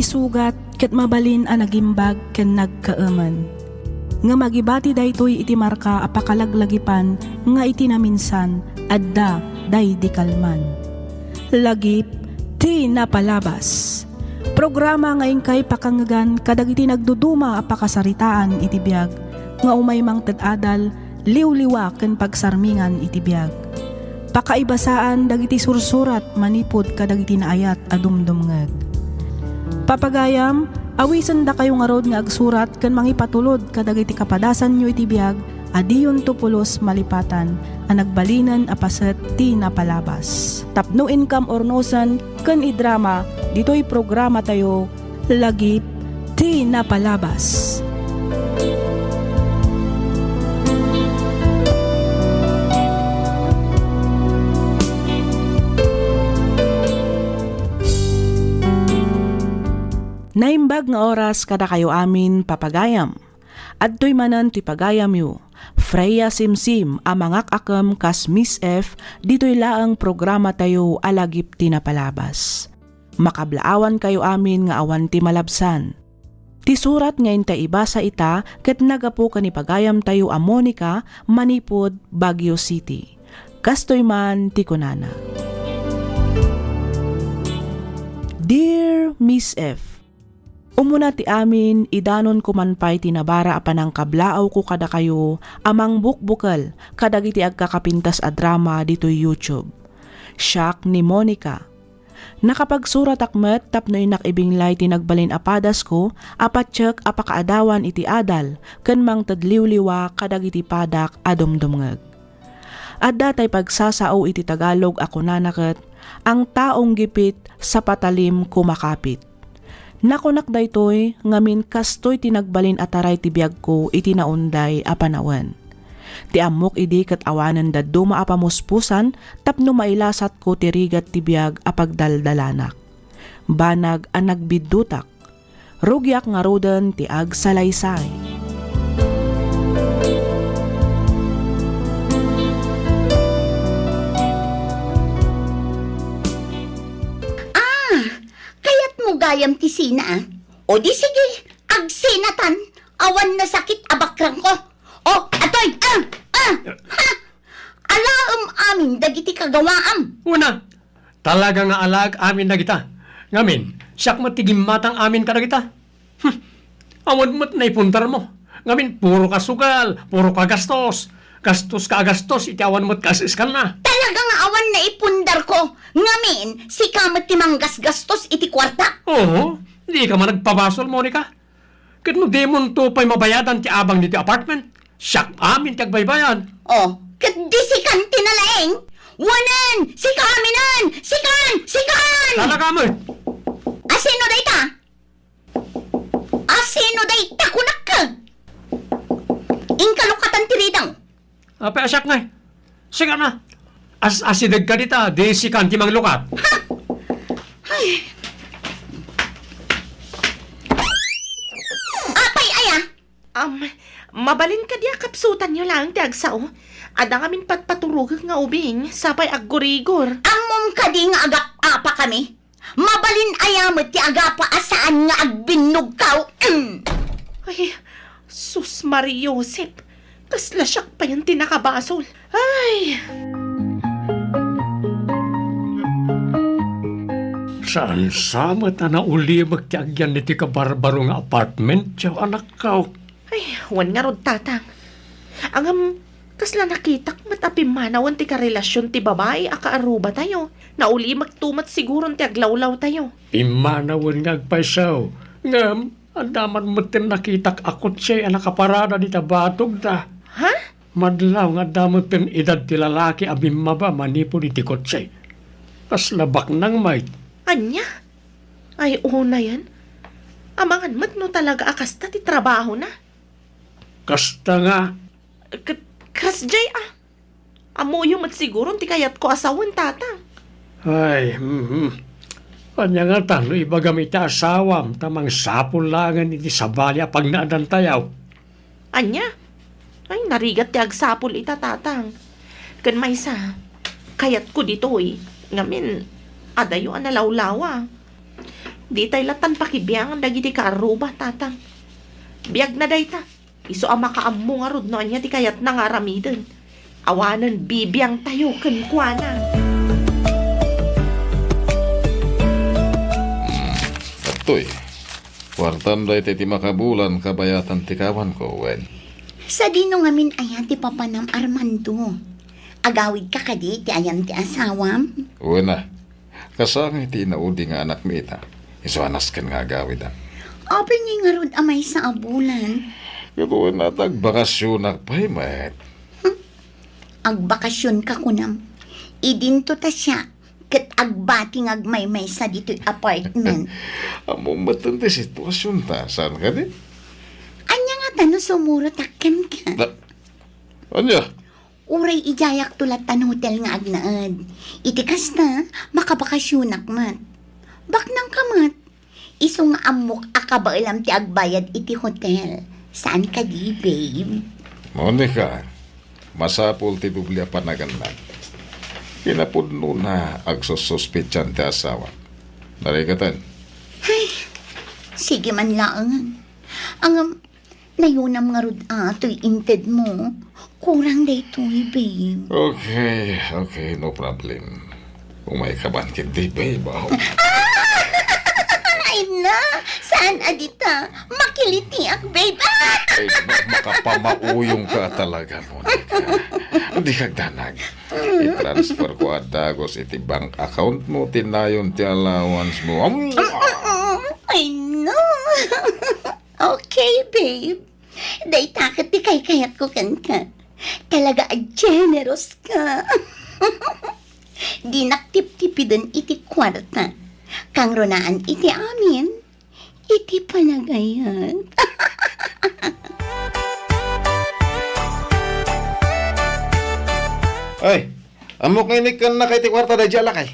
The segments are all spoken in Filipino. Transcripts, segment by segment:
Isugat ket mabalin a nagimbag ken nagkaaman. Nga magibati daytoy iti marka apakalaglagipan nga iti naminsan adda day di kalman. Lagip ti napalabas. Programa nga ingkay pakangagan kadagiti nagduduma apakasaritaan iti biag nga umay mang ted-adal liwliwa ken pagsarmingan iti biag. Pakaibasaan dagiti sursurat manipod kadagiti naayat a dumdumngeg. Papagayam, awisan da kayo nga rod nga agsurat ken mangipatulod kadagiti kapadasan nyo iti biag adiyon tupulos malipatan a nagbalinan a paset ti napalabas. Tapno income or nosan ken idrama dito'y programa tayo lagip ti napalabas. Naimbag nga oras kada kayo amin papagayam. Adtoy manan ti pagayam yu. Freya Simsim amangak akam kas Miss F dito'y laang programa tayo alagip ti napalabas. Makablaawan kayo amin nga awan ti malabsan. Ti surat ngayon ta ibasa ita ket nagapo kani pagayam tayo a Monica, Manipod, Baguio City. Kastoy man ti kunana. Dear Miss F, umuna ti amin, idanon kumanpay tinabara apanang kablaaw ko kada kayo, amang bukbukal, kadagiti agkakapintas a drama dito YouTube. Siak ni Monica. Nakapagsurat akmet tapno inakibinglay tinagbalin apadas ko, apatsyek apakaadawan iti adal, ken mang tadliwliwa kadagiti padak adumdumngeg. Adda tay pagsasao iti Tagalog ako nanaket, ang taong gipit sa patalim kumakapit. Nakunak daytoy ngamin kastoy tinagbalin ataray ti biag ko iti naunday a panawen. Ti amok idi ket awanen daddo maapamuspusan tapno mailasat ko ti rigat ti biag a pagdaldalanak. Banag a nagbiddutak. Rugyak nga roden ti agsalaysay. Gayam ti sina ah. O di sige, agsinatan, awan na sakit abakrang ko. O, atoy, ha? Alaam amin, dagiti kagawaam. Una, talaga nga alag amin na kita. Ngamin, siyak matigim matang amin ka na kita. Awan mo't naipuntar mo. Ngamin, puro ka sugal, puro ka gastos. Gastos ka agastos, iti awan mo't kasiskan na. Talagang awan na ipundar ko. Ngamin, si kamat timang gasgastos iti kwarta. Oo, di ka man nagpabasol, Monica. Kat no demon to pa'y mabayadan ti abang diti apartment. Siyak amin ti agbaybayan. O, kat di sikan tinalaeng. Wanan, sikaminan, sikan! Talaga mo eh. Asino day ta? Asino day ta kunak ka? Ingkalukatan tiridang. Apa asyak nga eh. Sige na. Asidag ka dita, di si kanti mang lukat. Ay. Apay aya? Mabalin ka diya kapsutan nyo lang ti agsao. Ada ngamin patpaturog nga ubing, sapay aggurigor. Amom ka di nga agap-apa kami. Mabalin ayamot ti agapa asaan nga agbinog kaw. Ay, sus Mariosep. Kasla siyak pa yan tinakabasol. Ay! Saan sama ta na uli magtiagyan niti kabarbaro nga apartment, tiyaw anak ka. Ay, wan nga rod tatang. Angam, kasla nakitak matapim manawan ti karelasyon ti babae akaaruba tayo. Nauli magtumat siguro ti aglawlaw tayo. Imanawan nga agpaisaw. Ngam, andaman mo tin nakitak akot siya nakaparada di tabatog da. Ha? Madlaw nga damot tin edad ti lalaki abim maba manipo di ti kotse. Kaslabak nang may. Anya? Ay, una yan. Amangan mat no talaga akasta ti trabaho na. Kasta nga. Kasjay Amuyo mat siguro ti kayat ko asawan tatang. Ay, Kanya nga tano, iba gamit asawam, tamang sapul langan iti sabalya pag naadan tayaw. Anya? Ay, narigat ti agsapul ita tatang. Kan may sa, kayat ko dito ngamin, adayo ang nalawlawa. Di tayo latan pakibiyang dagiti ka aruba, tatang. Biyag na day ta. Iso ang makaammo nga rod noon niya di kayat nangaramiden. Awanan bibiyang tayo kenkwana. Atoy, kwartan day ti makabulan kabayatan ti kawan ko, wen. Sa dino ngamin ayan ti papanam Armando. Agawid ka kadi ti ayan ti asawam. Wen na, kasang iti inaudi nga anak mi ita. Iso anas ken nga agawid ah. Open nga nga rod amay sa abulan. Yabuin na tagbakasyon nagpahimet. Agbakasyon ka kunam. Idinto ta siya. Kat agbating agmay-may sa dito'y apartment. Among matanda sitwasyon ta. Saan ka din? Anya nga tano sumuro takkem ka. Anya? Uray ijayak tulatan hotel nga agnaad. Iti kasta, makabakasyonak mat. Baknang kamat. Iso nga amok akabailam ti agbayad iti hotel. Saan ka di, babe? Monica, masapul ti dublia panaganlag. Kinapudno na agsususpityan ti asawa. Narigatan. Sige man lang. Ang nayunam nga rod ato'y inted mo. Kurang daytoy, babe. Okay, no problem. Kung may kabangkit di, babe. Ay na! Saan adita? Makiliti ak, babe. Ay, makapamauyong ka talaga, Monica. Hindi kag danag. I-transfer ko at dagos iti bank account mo, tinayon ti allowance mo. Ay no! Okay, babe. Day takot di kay kayat ko kan ka. Talaga generous ka. Di naktip-tipidon iti kwarta. Kang ronaan iti amin, iti panagayan. Ay, amok ngayon kan na kay ti kwarta da jala kay.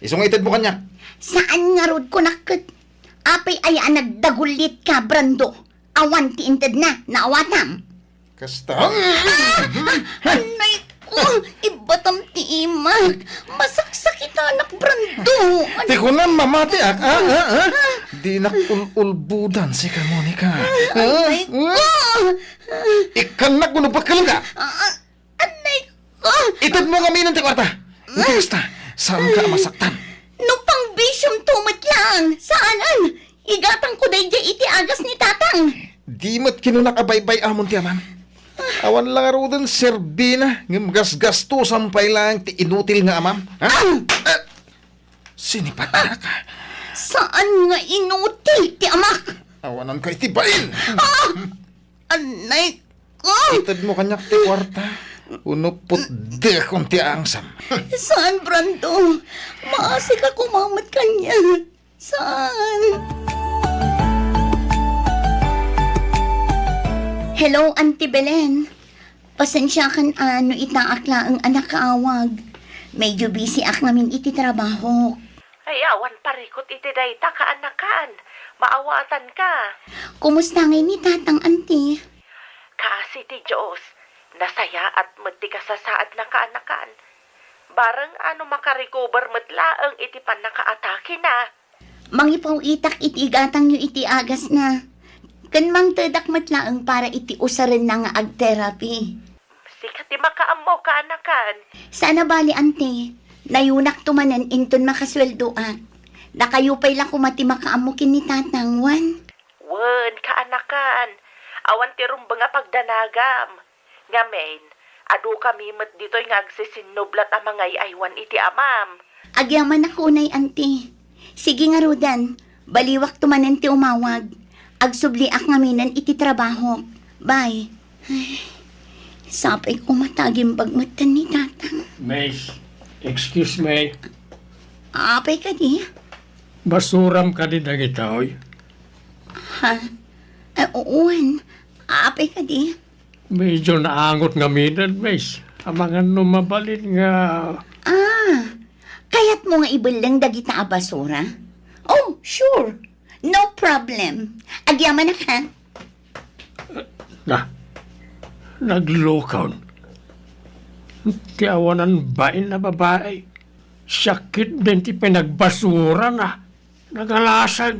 Isong ited mo kanya. Saan nga rod ko nakit? Apay ayaan nagdagulit ka, Brando. Awan ti inted na, naawatam. Kasta. Anay ko, ibatam ti imag. Masaksakit anak, Brando. Ti ko na mamati ak. Di nakul-ulbudan si ka, Monica. Anay ko. Ikan na kuno pagkalang ka. Anay ko. Ited mo kami ng ti kwarta. Hindi kasta. Saan ka masaktan? No pang bisyong tumot lang. Saanan? Igatang ko day iti agas ni tatang. Di mat kinunak abaybay amon ti aman. Awan lang aro din serbina. Ngam gas-gasto sampay lang ti inutil nga amam. Ha? Sinipat na ka. Saan nga inutil ti amak? Awanan ka itibain. Anay ko. Ited mo kanyak ti kwarta. Unupot de kong ti angsam. Saan, Brando? Maasik ako mamat kanya. Saan? Hello, Auntie Belen. Pasensya kan ano itaakla ang anak kaawag. Medyo busy ak namin iti trabaho. Ay, awan parikot iti day ta kaanakan. Maawatan ka. Kumusta ngayon ni tatang, Auntie? Kasi ti Diyos, nasaya at magtigasasaad na kaanakan. Barang ano makarecover matlaang iti pan nakaatake na. Mangipaw itak iti igatang nyo iti agas na. Kan mang tedak matlaang para iti usaran na nga ag-therapy. Sikat ti makaammo kaanakan. Sana bali, ante. Nayunak tumanan inton makasweldo ak. Nakayupay lang kumati makaamukin ni tatang Juan. Wen, kaanakan. Awan ti rumba nga pagdanagam. Ngamen, adu kami met dito'y nga agsisinublat ang mga iaywan iti amam. Agyaman ako unay, ante. Sige nga, Rodan. Baliwak tumanan ti umawag. Agsubliak ngaminan iti trabaho. Bye. Ay, sapay ko mataging bagmatan ni tatang. Miss, excuse me. Apay ka di? Basuram ka di dagita, oy. Ha? Uwan. Apay ka di? Medyo naangot nga minan, miss. Ang mga numabalin nga... Kaya't mo nga ibalang dagita a basura? Oh, sure. No problem. Agyaman na ka. Naglokaw. Tiawanan bain na babae. Sakit din ti pinagbasura na. nagalasag.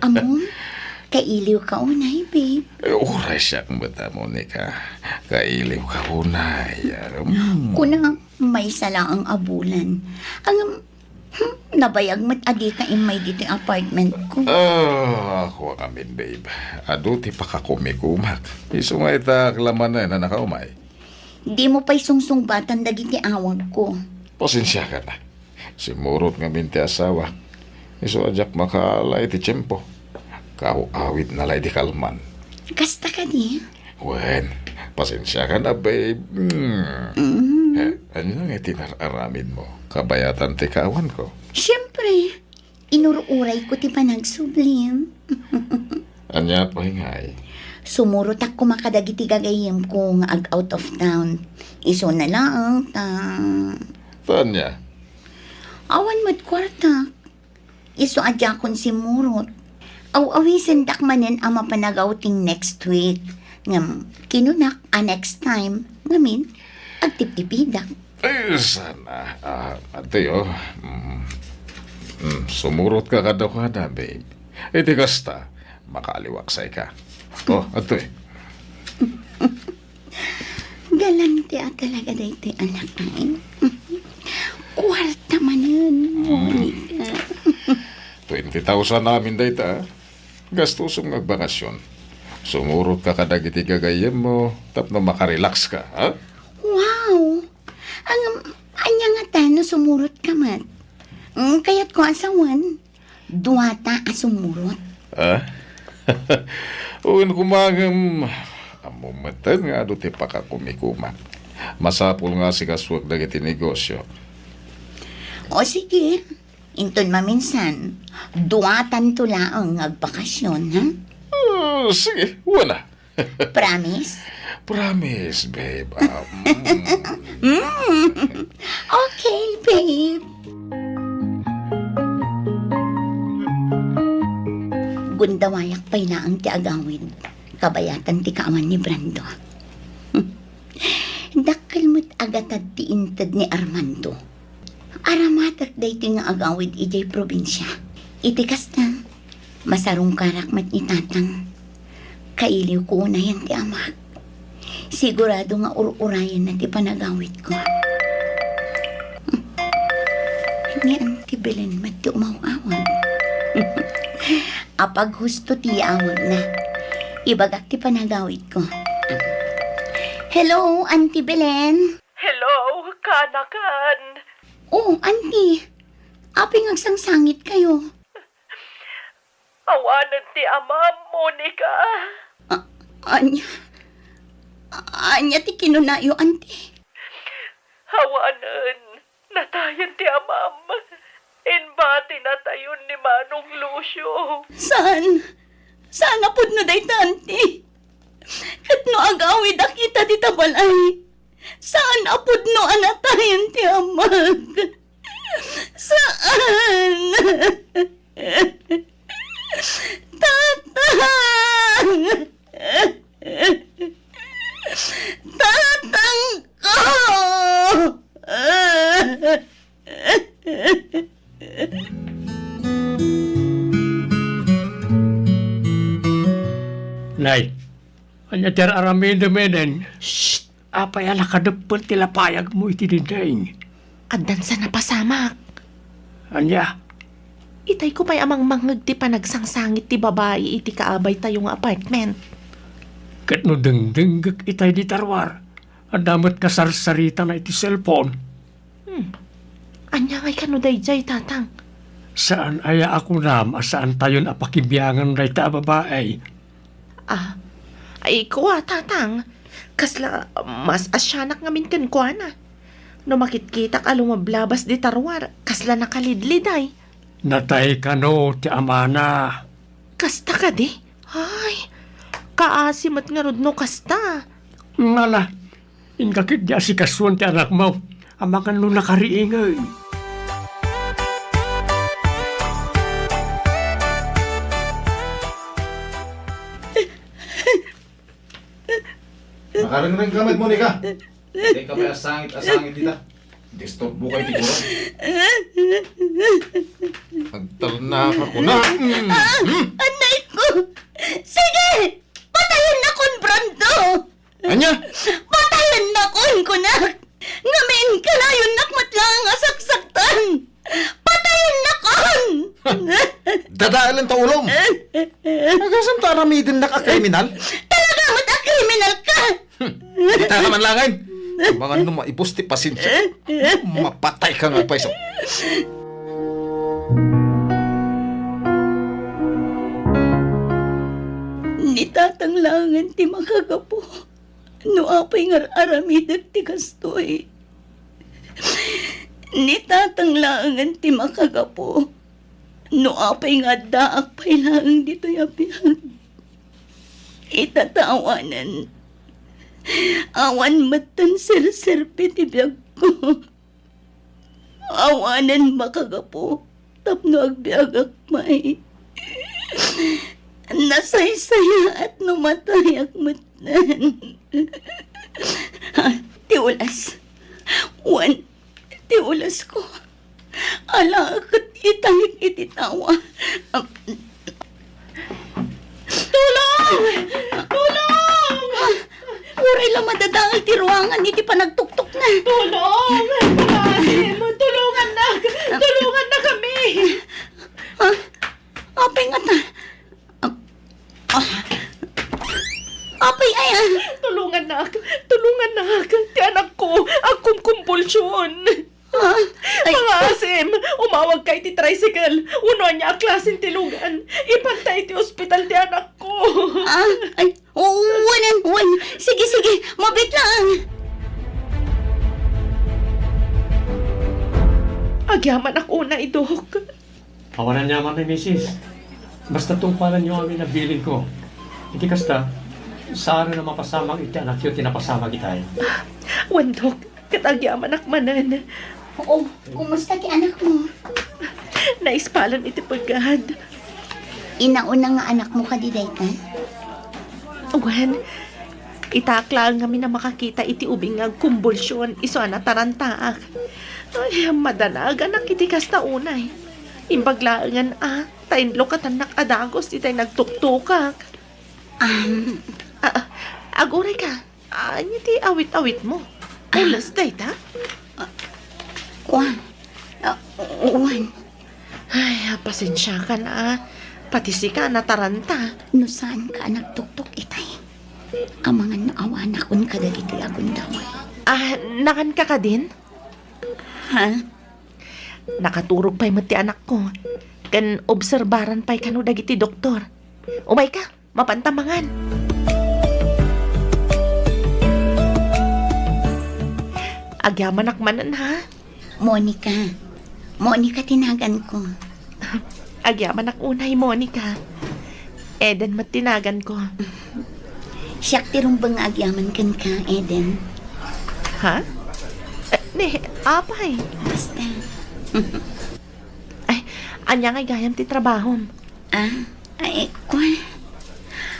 Among, kailiw ka unay, babe. Oray siya kung bata, Monica. Kailiw ka unay. Kuna may sala ang abulan. Ang nabayag mat adi ka imay dito yung apartment ko. Ako amin, babe. Aduti pa ka kumikumak. Isungay ta klaman na nakaumay. Di mo pa'y sungsung-batan dagiti awag ko. Pasensya ka na. Simurot nga minti asawa. Iso ajak makalay ti tiyempo. Awit na lay di kalman. Kasta ka di? Wen, pasensya ka na, babe. Ano nga itinaramin mo? Kabayatan ti kawan ko. Siyempre, inururay ko ti panagsublim. Anya pa hingay. Sumurot ako makadagiti gagayim ko nga out of town. Iso na lang, Tanya, awan mat kwarta. Iso adya kon si Murot. Aw-awisin dakmanen ang mapanagauting next week. Ngam, kinunak next time. Ngamin, agtip-tipidak. ay sana. Ate, sumurot ka kada kada, babe. E di kasta, makaliwaksay ka. Ate. Galante at talaga dito anak nain. Kwarta man yun, Monica. 20,000 namin dayta. Gastusong nagbakasyon. Sumurot ka kada giti gagayem mo, tapno makarelax ka, ha? Wow! Anya nga tano sumurot ka mat. Kaya't ko asawan. Duwata asumurot. Ha? Uwin kumagam. Amumatan nga do ti pakakumikumak. Masapul nga si kaswag dagiti negosyo. O sige, inton maminsan. Duwatan to laang agbakasyon, ha? Sige, wala. Promise? Promise, babe. Okay, babe. Gundawayak pa'y na ang tiagawid. Kabayatan ti kaaman ni Brando. Dakkel mo't agatad ti intad ni Armando. Aramatak day ti nga agawid ijay probinsya. Itikas na. Masarong karak mat ni tatang. Kailiw ko na yan ti amak. Sigurado nga urayan na ti panagawid ko. Ni Auntie Belen mat ti umawawag. Apag husto ti awag na. Ibagak ti panagawid ko. Hello, Auntie Belen. Hello, kanakan. Oh, Auntie. Aping agsangsangit kayo. Awanan ti ama, Monica. Anya ti kinunayo, Auntie. Awanan, natayan ti amam. Inbati na tayon ni Manong Lucio. Saan? Saan napod na day, Auntie? Katno agawid akita ti tabalay. Saan apod no anatayan ti amag? Saan? Tatang! Tatang ko! Nay, anya ter aramid menen. Shh! Apay ala kadepet tila payag mo iti dindaing. Addan sa napasamak. Anya, Itay ko pa'y amang mangag ti panagsangsangit ti babae iti kaabay tayong apartment. kat no dengdenggek itay di tarwar. Adamat kasarsarita na iti cellphone. Anya ngay kano dayjay, tatang. Saan aya ako nam asaan tayon apakibiyangan ray ta babae. Ay ko tatang. Kasla, mas asyanak ngamin kankwana. No makitkitak alumablabas di tarwar, kasla nakalidliday. Natay ka no ti amana. Kasta ka di? Ay, kaasim at nga no kasta. Ngala, inkakit di si kasuan ti anak mo. Amakan no nakariingay. Nakarang kamit, Monica. Hindi ka pa asangit dita. Disturb mo kayo tiguro. Nagtalnak ako na. Anay ko! Sige! Patayin na kon, Brando! Anya? Patayin na kon, kunak! Ngamin ka na yun nakmatlang asaksaktan! Patayin na kon! Dadaalan ta ulong. Agasam ta ramidin na ka-kriminal? Talaga kriminal ka! Di ta naman langin. Mga nung maipusti pasensya. Mapatay ka nga pa iso. Nitatanglangan ti makagapo. No apay ngar aramidag ti kastoy. Nitatanglangan ti makagapo. No apay nga daak pay lang dito yapiyag. Itatawanan. Awan matan sir-serpi ti biyag ko. Awanan makagapo. Tapno agbiag akmay. Nasaysaya at numatay akmatan. Tiulas. Wan, tiulas ko. Ala akat itangik ititawa. Tulong! Tulong! Uray lang madadangil ti ruangan, iti pa nagtuktok na. Tulong! Palasim! Tulungan na! Tulungan na kami! Ha? Apay nga ta. Apay ay Tulungan na! Tulungan na! Ti anak ko! Akong kumpulsyon! Ha? Ay, Mga asim! Umawag kay ti tricycle! Uno niya klasin tilugan! Ipantay ti ospital ti anak ko! ay, wan. Sige, mabit lang. Agyaman ako na idok. Awanan niya man ni Mrs. Basta tungpalan niyo kami na bilin ko. Iti kasta, sa na mapasamang iti anak yun, tinapasama kita eh. Wandok, katagyaman akmanan. Oo, kumusta ti anak mo? Naispalan iti pagkahad. Inauna nga anak mo ka di ka? Wan, itaklang kami na makakita iti ubing nga kumbulsyon iso na tarantaak. Ay, madanag anak iti kasta unay. Imbaglaangan tainlo ka tanak adagos itay nagtuktukak. Aguray ka. Anya ti awit-awit mo. Ulas day ta? Wan. Ay, pasensya ka na. Pati si ka nataranta. No saan ka nagtuktok itay? Amangan na awan akon kadagiti akong daway. Nakan ka din? Ha? Nakaturog pa'y mati anak ko. Kan obserbaran pa'y kano dagiti doktor. Umay ka, mapantamangan. Agyaman akmanan ha. Monica tinagan ko. Agyaman ak unay, Monica. Eden matinagan ko. Siyak tirong bang agyaman kan ka, Eden? Ha? Apay. Basta. Ay, anya nga gayam ti trabaho.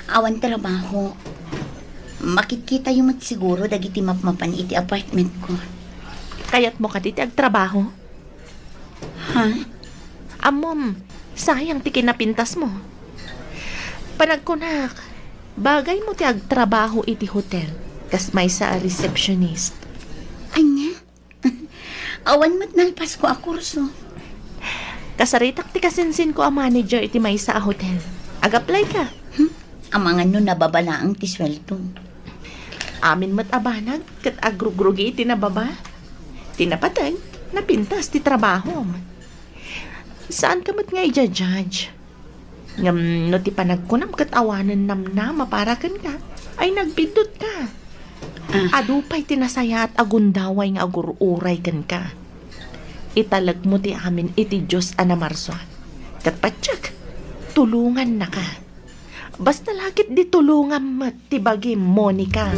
Awan trabaho. Makikita yung siguro dagiti mapmapan iti apartment ko. Kayat mo ka diti agtrabaho. Ha? Amom, sayang ti kinapintas mo. Panagkunak, bagay mo ti agtrabaho iti hotel. Kas may sa receptionist. Anya? Awan mat nalpas ko a kurso. Kasaritak ti kasinsin ko a manager iti may sa hotel. Ag-apply ka. Amangan no nababala ang tiswelto. Amin mat abanag, kat agrugrugi iti nababa. Tinapatag, napintas ti trabaho. Saan ka mat nga i-judge? Ngam no ti panagkunam kat awanan namna maparakan ka, ay nagpindot ka. Adupay tinasaya at agundaway nga agururay kan ka. Italag mo ti amin iti Diyos anamarso. Kat patsak, tulungan na ka. Basta lakit di tulungan mat ti bagi Monica.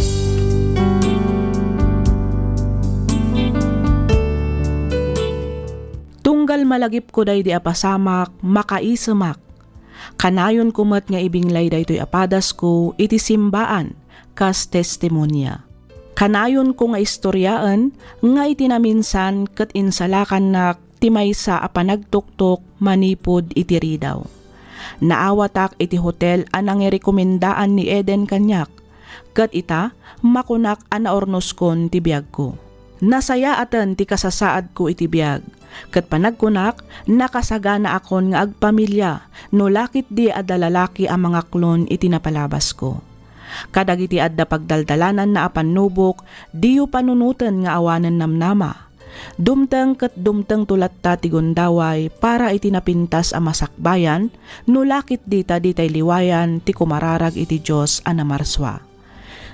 Tunggal malagip ko day di apasamak, makaisemak. Kanayon kumat nga ibinglay day to'y apadas ko, iti simbaan, kas testimonya. Kanayon ko nga istoryaan nga itinaminsan ket insalakan nak timay sa apanagtuktok manipod iti ridaw. Naawatak iti hotel anang irekomendaan ni Eden kanyak, ket ita makunak anaornos kon ti biag ko. Nasaya atan ti kasasaad ko iti biag, ket panagkunak nakasagana akon nga agpamilya no lakit di adalalaki ang mga klon iti napalabas ko. Kadagiti adda pagdaldalanan na apanubok, diyo panunutan nga awanan namnama. Dumteng ket dumteng tulatta ti gundaway para iti napintas a masakbayan, no lakit dita ditay liwayan ti kumararag iti Dios a namarswa.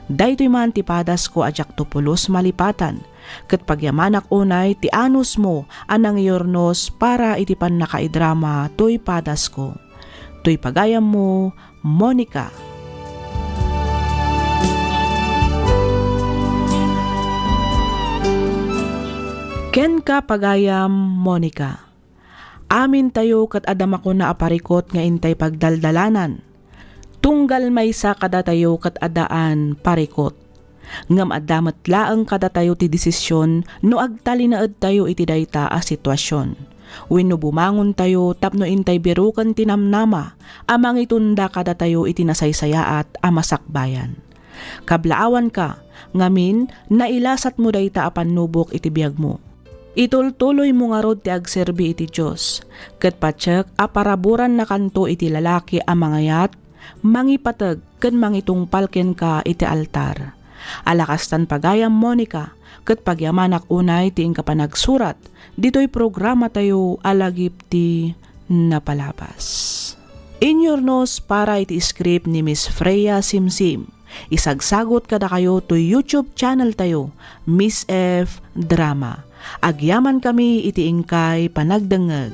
Daytoy man ti padas ko ajak tupulos malipatan, ket pagyamanak unay ti anus mo anang iyornos para iti pannakaidrama toy padas ko. Toy pagayam mo, Monica. Ken ka pagayam, Monica. Amin tayo kat adama ko na aparikot nga intay pagdaldalanan. Tunggal may sa kada tayo kat adaan parikot. Ngam adamat laang kada tayo ti desisyon no agtalinaed tayo iti dayta a sitwasyon. Wenno bumangon tayo tapno intay birukan tinamnama amang itunda kada tayo iti nasaysayaat a masakbayan. Kablaawan ka, ngamin nailasat mo dayta a panubok iti biag mo. Itultuloy mo nga rod ti agserbi iti Diyos, ket patsek aparaburan na kanto iti lalaki a mangayat, mangipateg ken mangitungpal ken ka iti altar. Alakastan pagayam, Monica, ket pagyamanak unay ti ingka panagsurat, dito'y programa tayo alagip ti napalabas. Inyornos para iti script ni Miss Freya Simsim. Isagsagot kada kayo to YouTube channel tayo, Miss F Drama. Agyaman kami iti ingkay panagdengeg.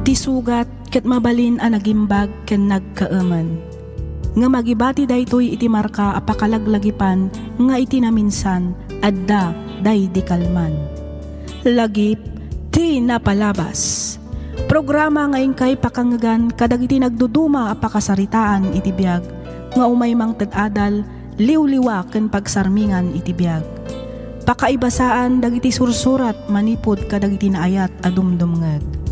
Tisugat ket mabalin a nagimbag ken nagkaemen. Nga magibati daytoy iti marka apakalaglagipan nga iti naminsan adda day di kalman. Lagip ti napalabas. Programa nga ingkay pakangagan kadagiti nagduduma apakasaritaan iti biag nga umay mang tad-adal liwliwa ken pagsarmingan iti biag. Pakaibasaan dagiti sursurat manipod kadagiti naayat a dumdumngeg.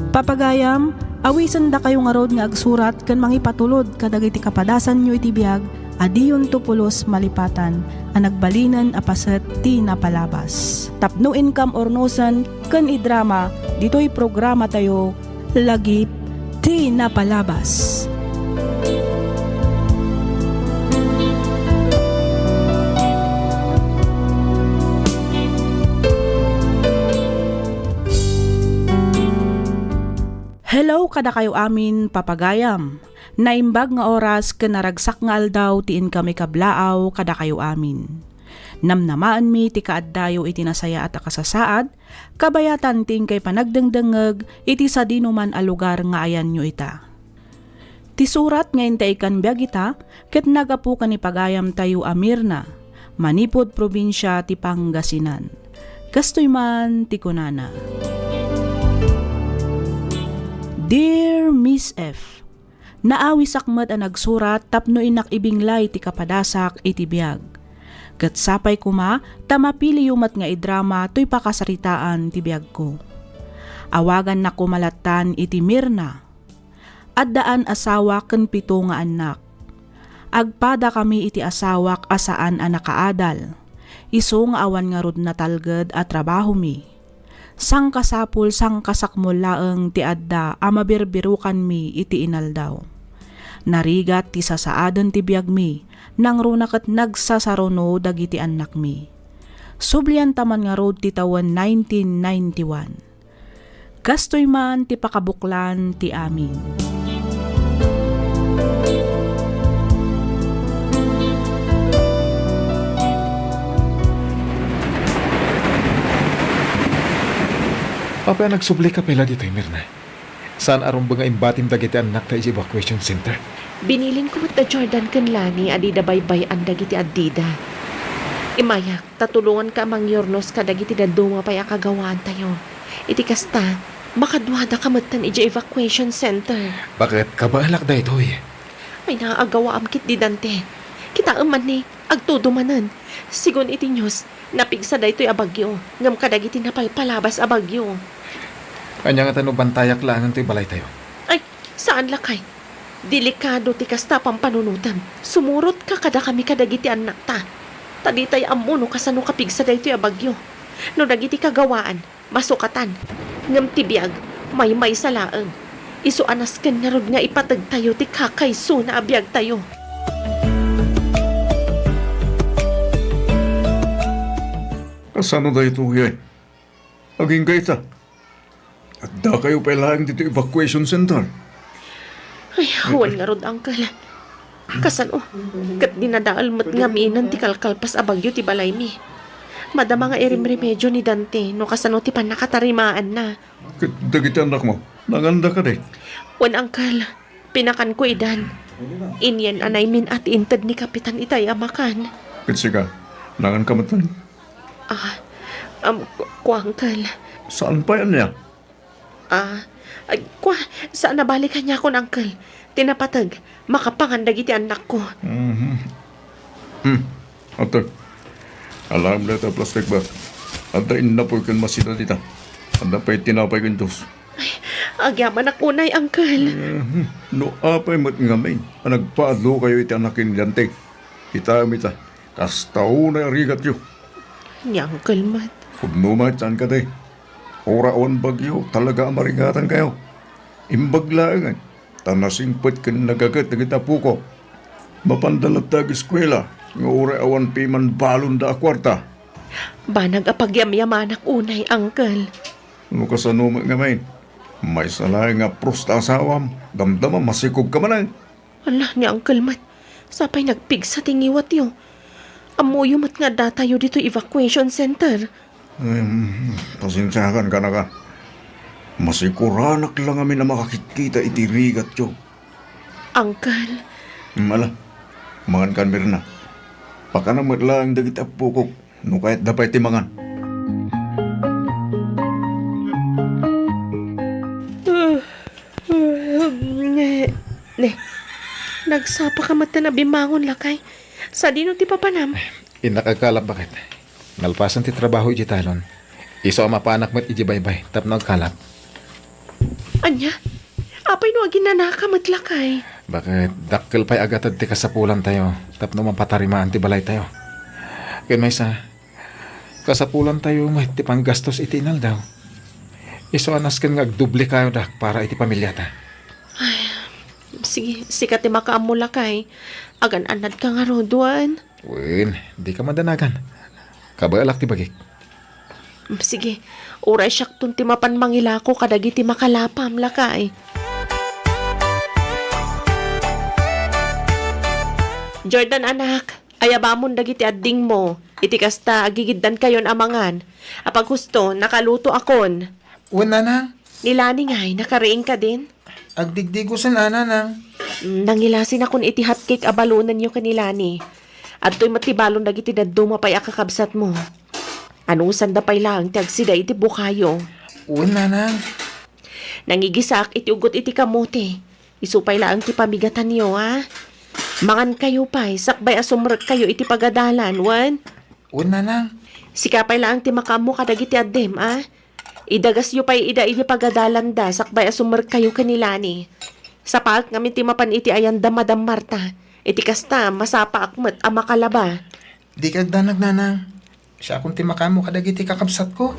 Papagayam, awisan da kayo nga rod nga agsurat ken mangipatulod kadagiti kapadasan nyo iti biag, adiyon tupulos malipatan, a nagbalinan a paset ti napalabas. Tapno income ornosan ken idrama, dito'y programa tayo, lagip ti napalabas. Hello kada kayo amin papagayam. Naimbag nga oras ken naragsak nga aldaw tiin kami kablaaw kada kayo amin. Namnamaan mi ti kaaddayo iti nasaya at akasasaad, kabayatan ting kay panagdengdengeg iti sa dinuman a lugar nga ayan nyo ita. Ti surat nga intay kan biag ita, ket nagapu kan ni pagayam tayo Amirna, manipod probinsya ti Pangasinan. Kastoy man ti kunana. Dear Miss F, naawi sakmet a nagsurat tapno inak ibinglay ti kapadasak iti biag. Ket sapay kuma tamapili yumat nga idrama to'y pakasaritaan ti biag ko. Awagan na kumalatan iti Mirna. Addaan asawa ken 7 nga anak. Agpada kami iti asawak asaan a nakaadal. Isu nga awan nga rod natalged a trabaho mi. Sang kasapul sang kasakmol laeng ti adda a mabirbirukan mi iti inaldaw. Narigat ti sasaaden ti biag mi nang runaket nagsasaruno dagiti anak mi. Sublian taman nga rod ti tawen 1991. Kastoy man ti pakabuklan ti amin. Papa, nagsubli ka pala dito, Mirna. Saan aron ba nga imbatim dagiti anak ta iti evacuation center? Binilin ko mat da Jordan kan Lani adida baybay ang dagiti adida. Imayak, tatulungan ka mang yornos ka dagiti daduma pay akagawaan tayo. Iti kasta, makadwada ka matan iti evacuation center. Bakit kabalak da ito eh? Ay naagawa amkit di Dante. Kita man ni, agtudumanan. Sigon iti news, napigsa da ito'y abagyo. Ngam kadagiti napalpalabas abagyo. Kanya nga tanong bantayak lang ang balay tayo. Ay, saan lakay? Delikado ti kasta pampanunutan. Sumurot ka kada kami kadagiti anak ta. Taditay amuno kasano kapigsa da ito'y abagyo. No dagiti kagawaan, masukatan. Ngam tibiyag, may sa laeng. Isu anas ken nga rod nga ipatag tayo ti kakayso na abiyag tayo. Kasano da ito yan? Aging gaita. At da kayo pailaang dito evacuation center. Ay, huwal nga rod, uncle. Kasano, kat dinadaal mat nga minan ti kalkalpas abagyo ti balay mi. Madama nga remedyo ni Dante no kasano ti panakatarimaan na. Dagiti anak mo, nanganda ka din. Wan, uncle, pinakan ko idan. Inyan anay min at intad ni Kapitan Itay amakan. Katsika, nangan ka matan. Uncle. Saan pa yan niya? Saan nabalikan niya ako, uncle? Tinapatag, makapangandag iti anak ko. Ate, alam na ito plastic bag. Ate, inapoy kan masita dita. Anda pa'y tinapay kan dos. Agyaman ako unay, uncle. No, apay mat ngamin. Nagpaadlo kayo iti anakin Dante. Kita amita, kastaw na rigat yo. Ni uncle mat. Pagnumat saan ka day? Oraon bagyo, talaga maringatan kayo. Imbaglaangan, tanasingpot ka nagagat na kita puko. Mapandalat tag eskwela, nga oraon piman balon da akwarta. Banag apagyamyamanak unay, uncle. Ano ka sa numat nga main? May salay nga prosta asawam, damdama masikog ka manang. Ala ni uncle mat, sapay nagpig sa tingiwat yo. Amuyo mat nga datayo dito evacuation center. Pasensyahan ka na ka. Masikuranak lang kami na makakikita iti rigat yo. Uncle, Mala, mangan kan mirna. Pakanamat lang dagit apukok, no kahit dapay timangan. Ne, nagsapa ka mata na bimangon lakay. Sa dino ti papanam. Inakagkalap bakit? Nalpasan ti trabaho iti talon. Iso ang mapanak mo't iti baybay, tap nagkalap. Anya, apay no aginanaka matlakay. Bakit dakkel pa'y agatad ti kasapulan tayo, tap no mapatarimaan ti balay tayo. Kaya may sa kasapulan tayo may ti panggastos iti inal daw. Iso anas kan ngagdubli kayo dak para iti pamilya ta. Sige, sikat ti makaam mo lakay. Agan-anad ka nga roduan. Win, di ka madanagan. Kabalak ti bagik. Sige, uray siyak tun ti mapan mangilako kadagi ti makalapam lakay. Jordan anak, ayabamon dagiti adding mo. Iti kasta agigiddan kayon amangan. Apag gusto, nakaluto akon. Una nang, Nilani nga'y, nakariing ka din. agdigdigo sa nana nang. Nangilasin akon iti hotcake abalunan nyo kanilani. At to'y matibalon dagiti daduma pa'y akakabsat mo. Anusan da pa'y lang ti agsida iti bukayo. Una nang, Nangigisak iti ugot iti kamote. Isupay lang ti pamigatan nyo, ha? Mangan kayo pa'y, sakbay asumrek kayo iti pagadalan, wan? una nang. Sikapay lang ti makamo kadagiti addem, ha? Idagas yu pa'y ida iti pagadalan da, sakbay asumrek kayo kanilani. Sapak ngamin ti mapan iti ayanda Madam Marta. Iti kasta, masapa akmet ang makalaba. Di kag danag nanang. Siya akong timakamo kadagiti kakabsat ko.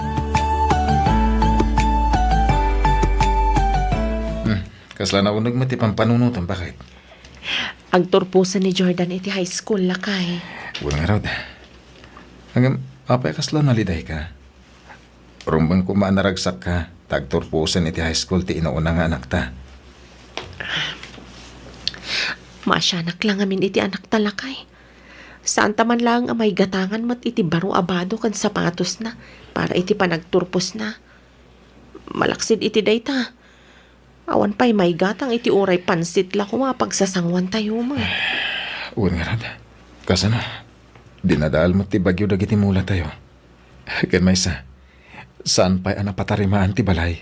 Kasla na unag mo ti pampanunutan, bakit? Ang turpusan ni Jordan iti high school lakay. Wala nga raw da. Hanggang apay kasla naliday ka. Rumbang kumaan naragsak ka, tagturpusan iti high school ti inauna nga anak ta. Masyanak lang amin iti anak talakay. Saan taman lang ang may gatangan mat iti baro abado kan sapatos na para iti panagturpos na. Malaksid iti dayta. Awan pa'y may gatang iti uray pansit la ko pagsasangwan tayo mo. Uwan nga rad. Kasano, dinadaal mo ti bagyo dagiti mula tayo. Ken may saan pa'y anapatarimaan ti balay?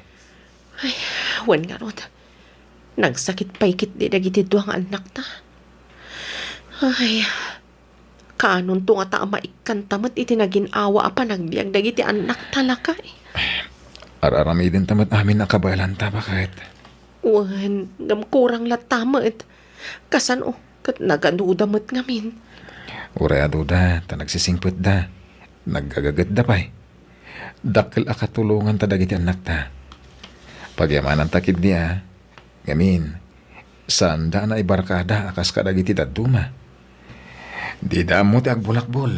Wan nga rod. Nagsakit paikit di dagiti duang anak ta. Ay, kanon to nga ta maikantamat iti naging awa apa nagbiag dagiti anak talaka eh. Ararami din tamat amin nakabalan ta bakit? Wan, gamkurang latamat. Kasan kat nagadudamat ngamin. Uray aduda, ta nagsisingput da. Naggagagat da pa'y. Dakil akatulungan ta dagiti anak ta. Pagyamanan takid niya, ngamin, saan da na ibarkada akas ka dagiti daduma. Di da mo ti agbulakbol.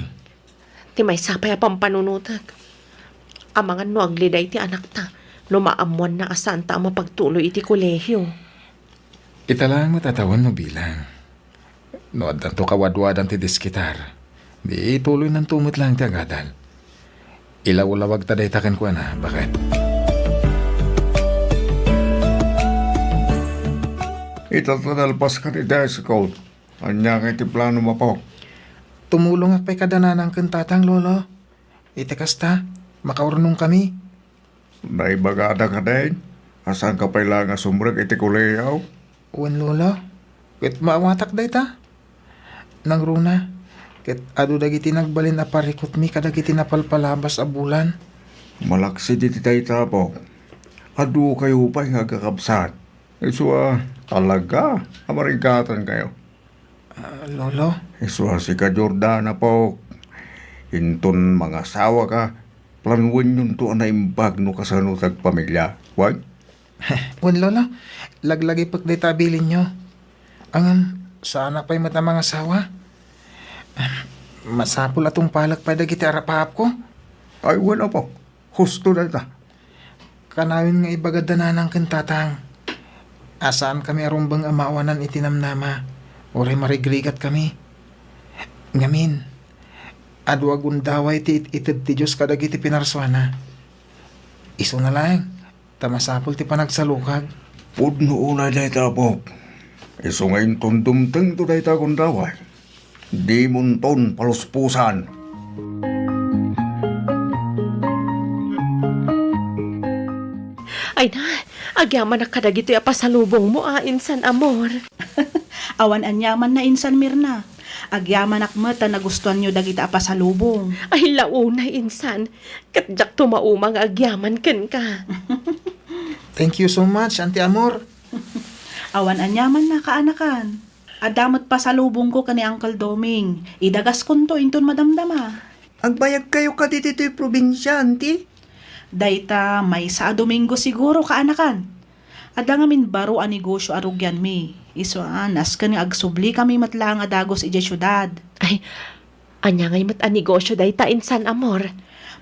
Ti may sapay apang panunutag. Amangan no agliday ti anak ta. No maamuan na asan ta mapagtuloy iti kolehyo. Italang matatawan mo bilang. No adan to kawadwadan ti diskitar. Di tuloy ng tumot lang ti agadal. Ilaw-lawag taday takan ko na, bakit? Itatalpas ka ni Descode. Anya nga iti plano mo po. Tumulong at pa'y kadananang kantatang, lolo. Itekas ta, makaurnong kami. Naibagada ka din. Asan ka pa'y lang sumrag iti kuleyaw? Uwan, lolo. Kit maawatak day ta. Nang runa, kit adu dagiti nagbalin a parikot mi kadagiti napalpalabas a bulan. Malaksi di titay tapo. Adu kayo pa'y nga kakabsat. Iswa, talaga, amarigatan kayo. Lolo, Iswa si ka Jordana po. Hinton mga asawa ka. Planuin yun to na imbag no kasanutag pamilya. Wag? uwan, lolo. Laglagi pag day tabilin nyo. Angan, sa anak pa'y mata mga asawa. Masapul atong palak pa dagiti arapahap ko. Ay, wala po. Husto na ita. Kanawin nga ibagadanan ng kantatang. Asaan kami arumbang amawanan itinamnama. Oray marigrigat kami. Ngamin, adwa gundaway ti itid ti Diyos kadagiti pinarsuana. Iso na lang, tamasapol ti panagsalukag. Pudno una day tapo. Iso ngayon tundumteng to day tagundaway. Di munton paluspusan. Ay na, agyaman na kadagito ya pasalubong mo insan amor. Awan anyaman na insan Mirna. Agyaman akmat na nagustuhan nyo dagita apasalubong. Ay launa insan, katjak tumaumang agyaman ken ka. Thank you so much, Auntie Amor. Awan anyaman na kaanakan. Adamot pasalubong ko kani Uncle Doming. Idagas kunto inton madamdama. Agbayag kayo ka dito ito'y probinsya, auntie. Dayta may sa Domingo siguro kaanakan. Ada ngamin baro a negosyo arugyan mi. Iso anas kani agsubli kami matlang adagos ije syudad. Ay, anya ngay mat negosyo day ta insan amor.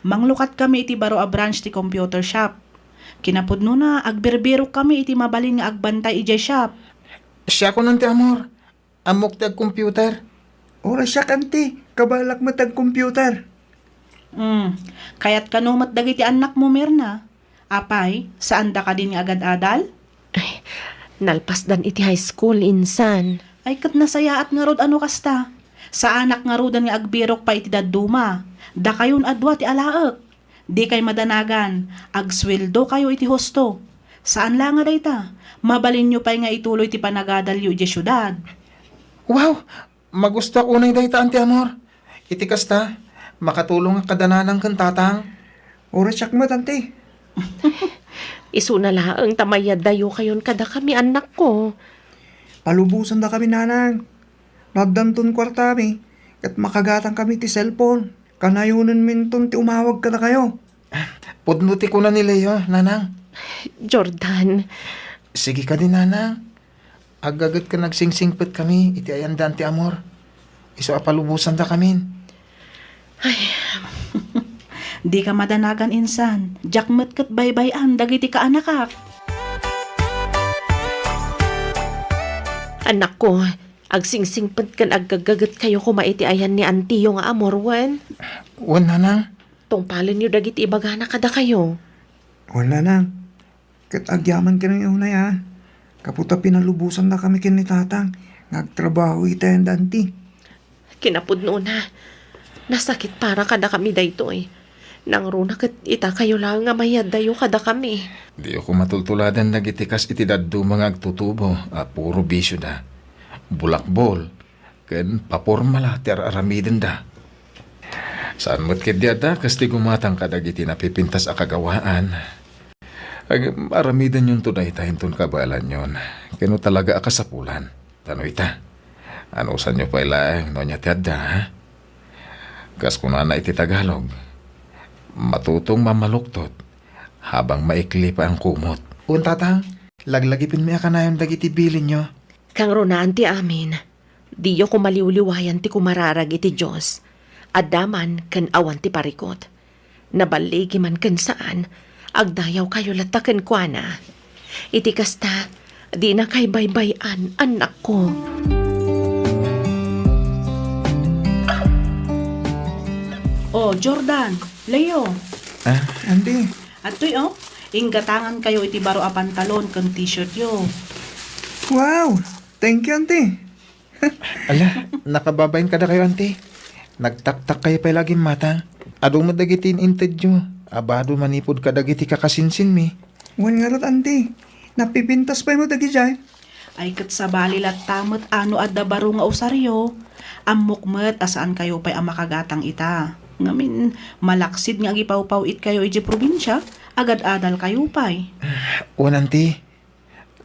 Manglukat kami iti baro a branch ti computer shop. Kinapudno na agberbero kami iti mabalin nga agbantay ije shop. Siya ko Auntie Amor. Amok ti computer. Ora siya, auntie. Kabalak matag computer. Kaya't kanumat dagiti anak mo Mirna. Apay, saan da ka din nga agad-adal? Ay, nalpasdan iti high school insan. Ay kat nasaya at nga rod ano kasta. Sa anak nga rodan nga agbirok pa iti daduma. Da kayon adwa ti alaek. Di kay madanagan. Agsweldo kayo iti hosto. Saan lang nga dayta? Mabalin nyo pa'y nga ituloy ti panagadalyo iti syudad. Wow! Magusto ako unay day ta, Auntie Amor. Itikas ta, makatulong ang kadananang kantatang. Ora siya mat, auntie. Isu na laang tamayad dayo kayon kada kami anak ko. Palubusan da kami nanang. Nagdanton kwartami. Kat makagatan kami ti cellphone. Kanayunan minton ti umawag ka na kayo. Pudnuti ko na ni Leo, nanang. Jordan, Sige ka din, nanang. Agagat ka nagsingsingpet kami, iti ayan da, Auntie Amor. Iso apalubusan da kami. Di ka madanagan insan. Jakmet kat baybayan dagiti ka anakak. anak ko, agsingsingpet kan agagagat kayo kumaiti ayan ni auntie yung amor wen. Wan, nanang. Tungpalin niyo dagit ibagana kada kayo. Wala nang. Kat agyaman ka ng una yan. Kaputa pinalubusan na kami kin ni tatang. Nagtrabaho itayan danti. Kinapudno na. Nasakit para kada kami dayto eh. Nang runa kat ita kayo lang nga mayad dayo kada kami. Di ako matultuladan nagitikas iti daddo mga agtutubo. Puro bisyo da. Bulakbol. Ken papormala ti aramiden da. Saan mo't kedya da, kasti gumatang kadagiti napipintas a kagawaan. Aramidan yung tunay tahin tun kabalan yon. Kano talaga akasapulan. Tano ita? Ano sa nyo pa ilang no niya tiyada, ha? Kas kuna na iti Tagalog. Matutong mamaluktot habang maikli pa ang kumot. Un tatang, laglagipin mi akanayon dagiti bilin nyo. Kang runaan ti amin. Diyo ko maliwliwayan ti kumararag iti Diyos. Adaman kan awan ti parikot. Nabaligi man kan saan. Agdayaw kayo lataken kwa na. Iti kasta, di na kay baybayan, anak ko. Oh, Jordan, Leo. Andi, Atoy inggatangan kayo iti baro a pantalon kang t-shirt yo. wow! Thank you, auntie. Ala, nakababayin kada kayo, ante. Nagtaktak kayo pa laging mata. Adong madagitin inted nyo. Abado manipod kadagiti kakasinsin mi. Wan nga rat, auntie. Napipintas pa mo dagi jay. Ay kat sa balilat tamot ano adda baro nga usaryo. Amukmet asaan kayo pa'y amakagatang ita. Ngamin, malaksid nga gipaw-pawit kayo iti probinsya, agad-adal kayo pa'y. Ante.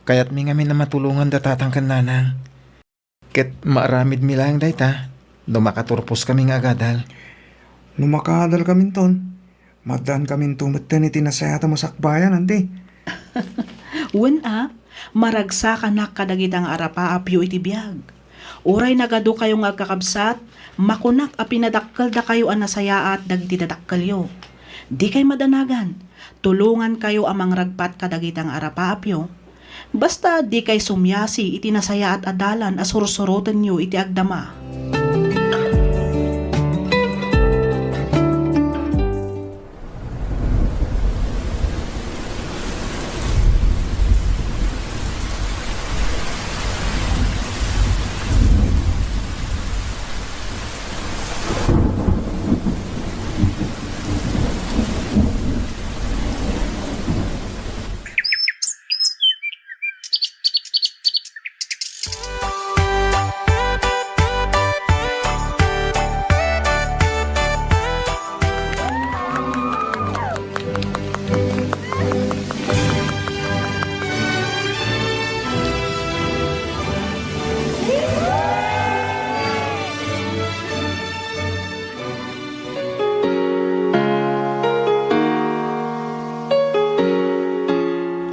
Kaya't mi ngamin na matulungan datatang kan nanang. Ket maaramid mi lang dayta. No makaturpos kami nga agadal. Numakadal kami ton. Madan kami tumatan iti nasayata mo sakbayan, auntie. Wen maragsa ka na kadagitang arapa apyo iti biyag. Uray nagado kayo nga kakabsat, makunak a pinadakkel da kayo ang nasayaat dagiti dadakkel yo. Di kay madanagan, tulungan kayo amang ragpat kadagitang arapa apyo. Basta di kay sumyasi iti nasayaat adalan as sursuroten yo iti agdama.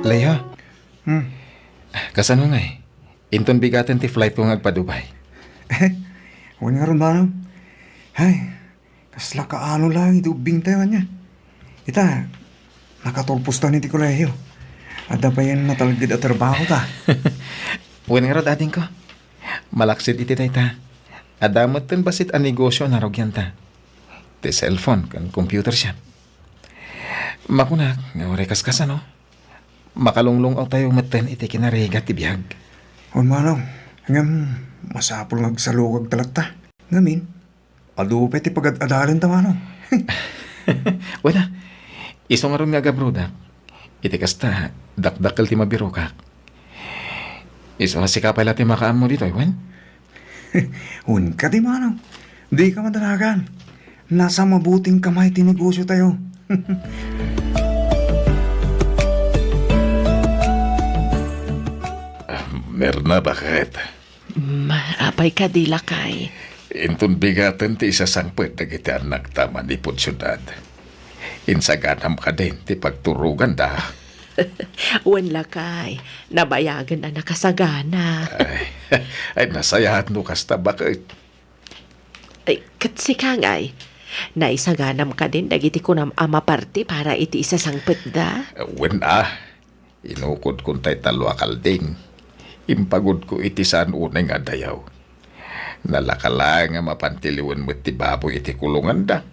Leha, kasano nga eh? Inton bigatan ti flight ko ngagpa-Dubai. Wan nga ron ba, no? Ay, kasla kaano lang idubing tayo niya. Ita, nakatulpos ta ni ti kolehiyo. Ada pa yan natalagid at trabaho ta. Wen nga rod ating ko. Malaksit iti ta. Adamot ten basit ang negosyo na rogyan ta. Ti cellphone kan computer siya. Makunak, nga orekas kasano. Makalunglong ang tayo maten iti kinarigat ti biyag. Wan manaw, ngam, masapol nagsalugag talagta. Ngamin, adupay ti pagad-adalan ta manaw. Wala, iso nga ron nga gabruda. Iti kasta, dakdakkel ti mabiro ka. Iso nga sikapay lati makaan mo dito, Iwan. Hun ka di manaw. Di ka madalagan. Nasa mabuting kamay ti negosyo tayo. Merna, bakit? Apay ka di lakay. Intun bigatan ti isasangpet na kita anak tama ni syudad. Insaganam ka din ti pagturugan da. Wan lakay. Nabayagan na nakasagana. Ay nasayahan no kasta bakit? Ay, katsikang ay. Naisaganam ka din dagiti ko nam ama party para iti isasangpet da. Wen inukod kun tay talwa kalding. Impagod ko iti saan unay nga dayaw. Nalakala nga mapantiliwan mo ti baboy iti kulungan da.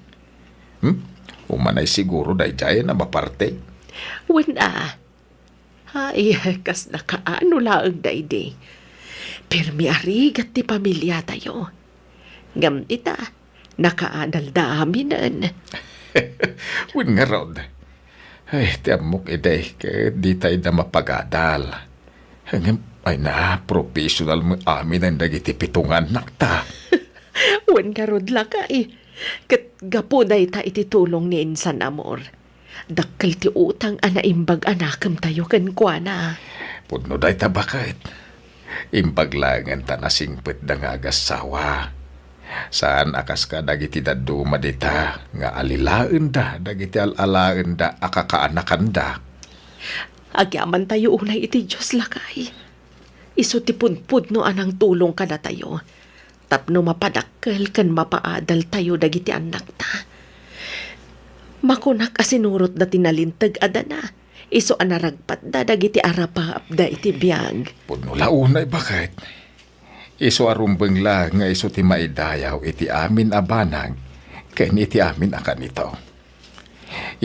Umanay siguro day jaya na maparte. Wan Ay, kas nakaano laang daydi. Pirmi arigat ti pamilya tayo. Ngam ita, nakaanal da aminan. Win nga rod. Ay, tiamok iday, kaya di tayo na mapagadal. Hanggang, ay na, professional mo amin ang dagiti pitungan nakta. Wan karod lakay. Kat gapo day ta ititulong ni Insan Amor. Dakkel ti utang anaimbag anakam tayo kan kuana. Puno day tabakit. Impaglangan ta na singpit da nga agasawa. Saan akas ka dagiti daduma dita nga alilaen da dagiti alaen da akakaanakan da. Agyaman tayo unay iti Diyos lakay. Iso ti punpud no anang tulong ka na tayo. Tapno mapadakkel kan mapaadal tayo dagiti anak ta. Makunak asinurot da tinalintag adana. Iso anaragpat da dagiti arapa da iti biyag. Puno launay bakit? Iso arumbeng la nga iso ti maidayaw iti amin abanag ken iti amin akan ito.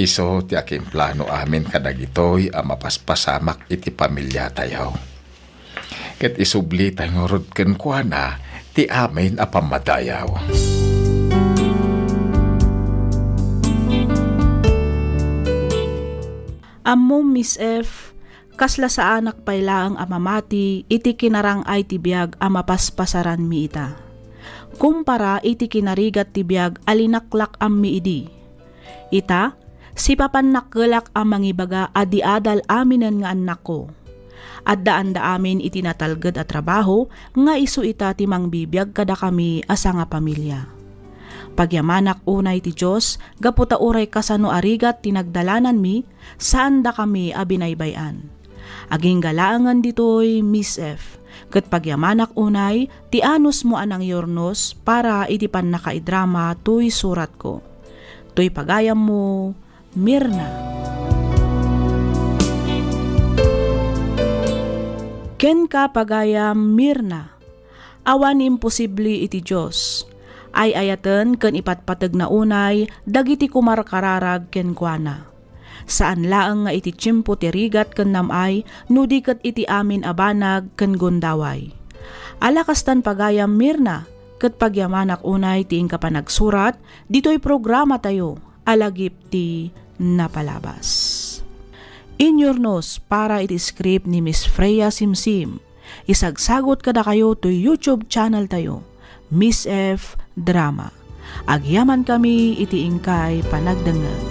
Iso ti aking plano amin kadagitoy a mapaspasamak iti pamilya tayo. Ket isubli tayo rod ken kuana ti amin a pamadayaw. Ammo Miss F, kasla sa anak payla ang amamati, iti kinarang ay tibiyag amapaspasaran mi ita. Kumpara iti kinarigat tibiyag alinaklak am mi idi. Ita, si papan nakkelak ang mangibaga adi adal aminan nga anak ko. At daan da amin iti natalged a trabaho nga isu ita timang bibiyag kada kami asa nga pamilya. Pagyamanak unay ti Diyos, gaputa uray kasano arigat tinagdalanan mi, saan da kami abinaybayan. Aging galaangan ditoy, Miss F. Kat pagyamanak unay, ti anos mo anang yornos para iti pan nakaidrama tuy surat ko. Tuy pagayam mo, Mirna. Ken ka pagayam, Mirna. Awan imposible iti Diyos. Ay ayaten ken ipatpateg na unay dagiti kumarkararag ken kuana. Saan laeng nga iti tiyempo ti rigat ken namay no di ket iti amin abanag ken gondaway. Alakastan pagayam Mirna ket pagyamanak unay ti ingka panagsurat ditoy programa tayo alagip ti napalabas. Inyornos para iti script ni Miss Freya Simsim. Isagsagot kada kayo to YouTube channel tayo, Miss F Drama. Agyaman kami iti ingkay panagdengeg.